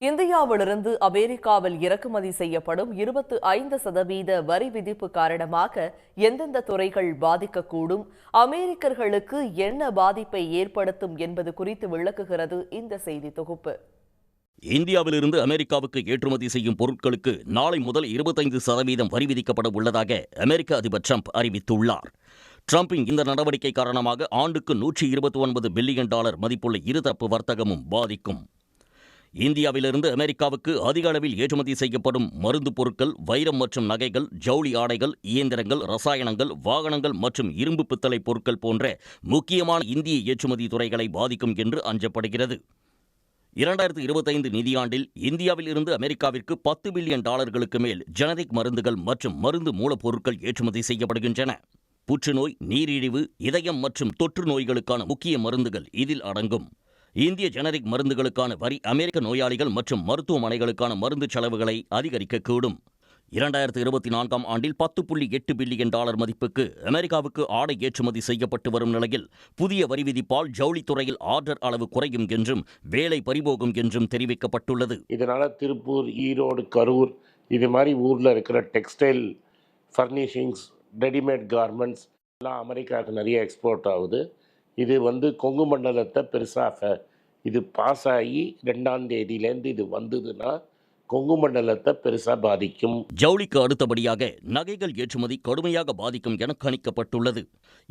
இந்தியாவிலிருந்து அமெரிக்காவில் இறக்குமதி செய்யப்படும் 25% வரி விதிப்பு காரணமாக எந்தெந்த துறைகள் பாதிக்கக்கூடும், அமெரிக்கர்களுக்கு என்ன பாதிப்பை ஏற்படுத்தும் என்பது குறித்து விளக்குகிறது இந்த செய்தி தொகுப்பு. இந்தியாவிலிருந்து அமெரிக்காவுக்கு ஏற்றுமதி செய்யும் பொருட்களுக்கு நாளை முதல் 25% வரி விதிக்கப்பட உள்ளதாக அமெரிக்க அதிபர் டிரம்ப் அறிவித்துள்ளார். டிரம்பின் இந்த நடவடிக்கை காரணமாக ஆண்டுக்கு $129 பில்லியன் மதிப்புள்ள இருதரப்பு வர்த்தகமும் பாதிக்கும். இந்தியாவிலிருந்து அமெரிக்காவுக்கு அதிக அளவில் ஏற்றுமதி செய்யப்படும் மருந்து பொருட்கள், வைரம் மற்றும் நகைகள், ஜவுளி ஆடைகள், இயந்திரங்கள், ரசாயனங்கள், வாகனங்கள் மற்றும் இரும்பு பித்தளை பொருட்கள் போன்ற முக்கியமான இந்திய ஏற்றுமதி துறைகளை பாதிக்கும் என்று அஞ்சப்படுகிறது. 2025 நிதியாண்டில் இந்தியாவில் இருந்து அமெரிக்காவிற்கு $10 பில்லியன் மேல் ஜெனரிக் மருந்துகள் மற்றும் மருந்து மூலப்பொருட்கள் ஏற்றுமதி செய்யப்படுகின்றன. புற்றுநோய், நீரிழிவு, இதயம் மற்றும் தொற்று நோய்களுக்கான முக்கிய மருந்துகள் இதில் அடங்கும். இந்திய ஜெனரிக் மருந்துகளுக்கான வரி அமெரிக்க நோயாளிகள் மற்றும் மருத்துவமனைகளுக்கான மருந்து செலவுகளை அதிகரிக்கக்கூடும். 2024 ஆண்டில் $10.8 பில்லியன் மதிப்புக்கு அமெரிக்காவுக்கு ஆடை ஏற்றுமதி செய்யப்பட்டு வரும் நிலையில் புதிய வரி விதிப்பால் ஜவுளித்துறையில் ஆர்டர் அளவு குறையும் என்றும் வேலை பறிபோகும் என்றும் தெரிவிக்கப்பட்டுள்ளது. இதனால திருப்பூர், ஈரோடு, கரூர் இது மாதிரி ஊரில் இருக்கிற டெக்ஸ்டைல், ஃபர்னிஷிங்ஸ், ரெடிமேட் கார்மெண்ட்ஸ் எல்லாம் அமெரிக்காவுக்கு நிறைய எக்ஸ்போர்ட் ஆகுது. இது கொங்கு மண்டலத்தை பெருசாக இது பாஸ் ஆகி 2ஆம் தேதியிலேருந்து இது வந்ததுன்னா கொங்கு மண்டலத்தை பெருசாக பாதிக்கும். ஜவுளிக்கு அடுத்தபடியாக நகைகள் ஏற்றுமதி கடுமையாக பாதிக்கும் என கணிக்கப்பட்டுள்ளது.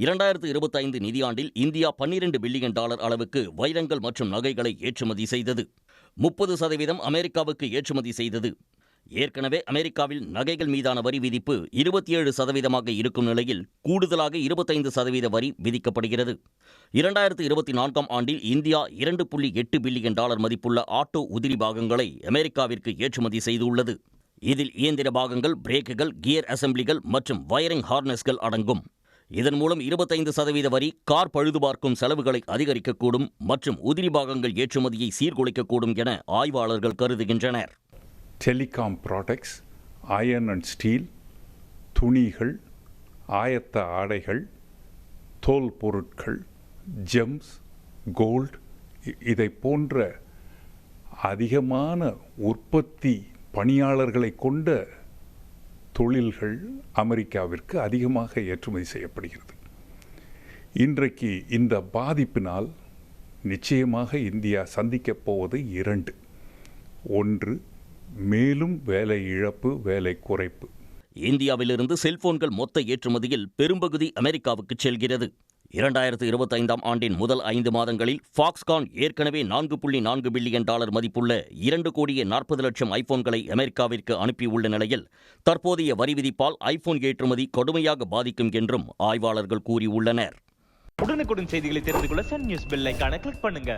2025 நிதியாண்டில் இந்தியா $12 பில்லியன் அளவுக்கு வைரங்கள் மற்றும் நகைகளை ஏற்றுமதி செய்தது. 30% அமெரிக்காவுக்கு ஏற்றுமதி செய்தது. ஏற்கனவே அமெரிக்காவில் நகைகள் மீதான வரி விதிப்பு 27% இருக்கும் நிலையில் கூடுதலாக 25% வரி விதிக்கப்படுகிறது. 2024 ஆண்டில் இந்தியா $2.8 பில்லியன் மதிப்புள்ள ஆட்டோ உதிரி பாகங்களை அமெரிக்காவிற்கு ஏற்றுமதி செய்துள்ளது. இதில் இயந்திர பாகங்கள், பிரேக்குகள், கியர் அசம்பிளிகள் மற்றும் வயரிங் ஹார்னஸ்கள் அடங்கும். இதன் மூலம் 25% வரி கார் பழுதுபார்க்கும் செலவுகளை அதிகரிக்கக்கூடும் மற்றும் உதிரி பாகங்கள் ஏற்றுமதியை சீர்குலைக்கக்கூடும் என ஆய்வாளர்கள் கருதுகின்றனர். Telecom products, iron and Steeles, துணிகள், ஆயத்த ஆடைகள், தோல் பொருட்கள், ஜெம்ஸ், கோல்டு இதை போன்ற அதிகமான உற்பத்தி பணியாளர்களை கொண்ட தொழில்கள் அமெரிக்காவிற்கு அதிகமாக ஏற்றுமதி செய்யப்படுகிறது. இன்றைக்கு இந்த பாதிப்பினால் நிச்சயமாக இந்தியா சந்திக்கப் போவது 2. 1, மேலும் வேலை இழப்பு, வேலை குறைப்பு. இந்தியாவிலிருந்து செல்போன்கள் மொத்த ஏற்றுமதியில் பெரும்பகுதி அமெரிக்காவுக்கு செல்கிறது. 2025 ஆண்டின் முதல் 5 மாதங்களில் ஃபாக்ஸ்கான் ஏற்கனவே $4.4 பில்லியன் மதிப்புள்ள 2,40,00,000 ஐபோன்களை அமெரிக்காவிற்கு அனுப்பியுள்ள நிலையில் தற்போதைய வரி விதிப்பால் ஐபோன் ஏற்றுமதி கடுமையாக பாதிக்கும் என்றும் ஆய்வாளர்கள் கூறியுள்ளனர். உடனுக்குடன் செய்திகளை தெரிந்து கொள்ள சன் நியூஸ் பெல் ஐகானை கிளிக் பண்ணுங்க.